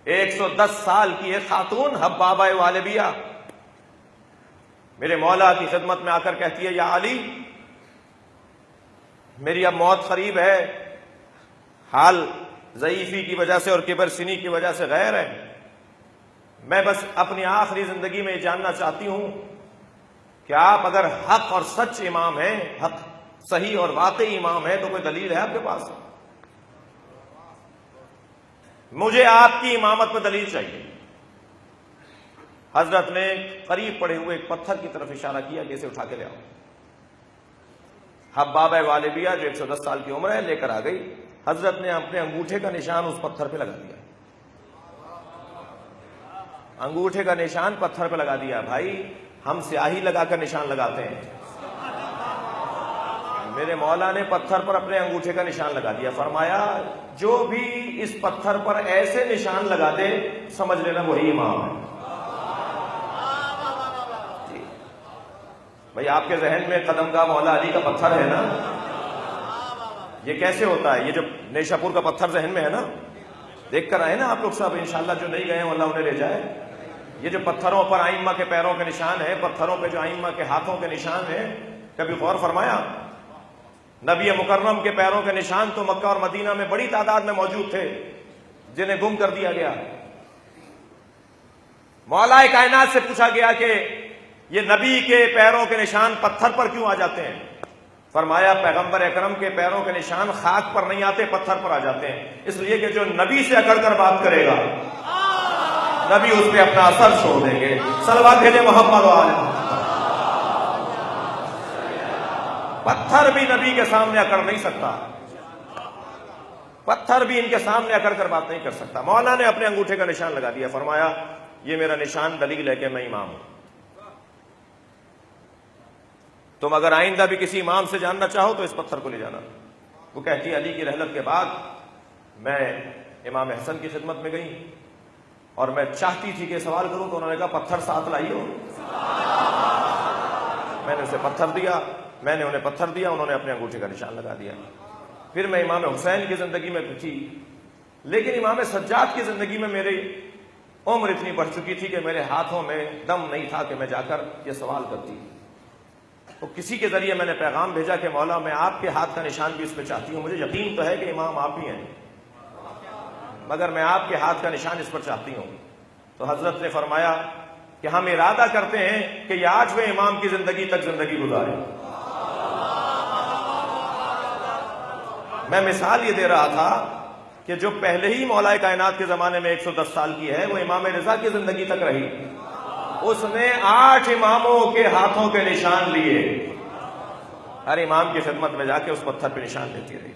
110 साल की एक खातून हब्बाबा वालिबिया मेरे मौला की खिदमत में आकर कहती है, या अली, मेरी अब मौत करीब है, हाल ज़ईफ़ी की वजह से और किबर सिनी की वजह से गैर है। मैं बस अपनी आखिरी जिंदगी में जानना चाहती हूं कि आप अगर हक और सच इमाम हैं, हक सही और वाकई इमाम है, तो कोई दलील है आपके पास? मुझे आपकी इमामत में दलील चाहिए। हजरत ने करीब पड़े हुए एक पत्थर की तरफ इशारा किया कि इसे उठा के ले आओ। हब्बाबा वालिबिया जो 110 साल की उम्र है लेकर आ गई। हजरत ने अपने अंगूठे का निशान उस पत्थर पे लगा दिया, अंगूठे का निशान पत्थर पे लगा दिया। भाई, हम स्याही लगाकर निशान लगाते हैं, मेरे मौला ने पत्थर पर अपने अंगूठे का निशान लगा दिया। फरमाया, जो भी इस पत्थर पर ऐसे निशान लगा दे, समझ लेना वही इमाम है। भाई, आपके जहन में कदम का मौला अली का पत्थर है ना? ये कैसे होता है? ये जो नेशापुर का पत्थर जहन में है ना, देख कर आए ना आप लोग सब, इंशाल्लाह जो नहीं गए अल्लाह उन्हें ले जाए। ये जो पत्थरों पर आइम्मा के पैरों के निशान है, पत्थरों पे जो आइम्मा के हाथों के निशान है, कभी गौर फरमाया? नबी मुकर्रम के पैरों के निशान तो मक्का और मदीना में बड़ी तादाद में मौजूद थे, जिन्हें गुम कर दिया गया। मौलाए कायनात से पूछा गया कि ये नबी के पैरों के निशान पत्थर पर क्यों आ जाते हैं? फरमाया, पैगंबर अकरम के पैरों के निशान खाक पर नहीं आते, पत्थर पर आ जाते हैं। इसलिए कि जो नबी से अकड़ कर बात करेगा, नबी उस पर अपना असर छोड़ देंगे। सलवात भेजे मोहम्मद वाले। पत्थर भी नबी के सामने अकड़ नहीं सकता, पत्थर भी इनके सामने अकड़ कर बात नहीं कर सकता। मौला ने अपने अंगूठे का निशान लगा दिया। फरमाया, ये मेरा निशान दलील है कि मैं इमाम हूं। तुम अगर आइंदा भी किसी इमाम से जानना चाहो तो इस पत्थर को ले जाना। वो कहती है, अली की रहलत के बाद मैं इमाम हसन की खिदमत में गई और मैं चाहती थी कि सवाल करूं, तो उन्होंने कहा, पत्थर साथ लाइयो। मैंने उसे पत्थर दिया, मैंने उन्हें पत्थर दिया, उन्होंने अपने अंगूठे का निशान लगा दिया। फिर मैं इमाम हुसैन की जिंदगी में पूछी, लेकिन इमाम सज्जाद की जिंदगी में मेरी उम्र इतनी बढ़ चुकी थी कि मेरे हाथों में दम नहीं था कि मैं जाकर यह सवाल करती। तो किसी के जरिए मैंने पैगाम भेजा कि मौला, मैं आपके हाथ का निशान भी इस पर चाहती हूं। मुझे यकीन तो है कि इमाम आप ही हैं, मगर मैं आपके हाथ का निशान इस पर चाहती हूं। तो हजरत ने फरमाया कि हम इरादा करते हैं कि आज वे इमाम की जिंदगी तक जिंदगी गुजारे। मैं मिसाल ये दे रहा था कि जो पहले ही मौलाए कायनात के जमाने में 110 साल की है, वो इमाम रिजा की जिंदगी तक रही। उसने 8 इमामों के हाथों के निशान लिए, हर इमाम की खिदमत में जाके उस पत्थर पे निशान लेती रही।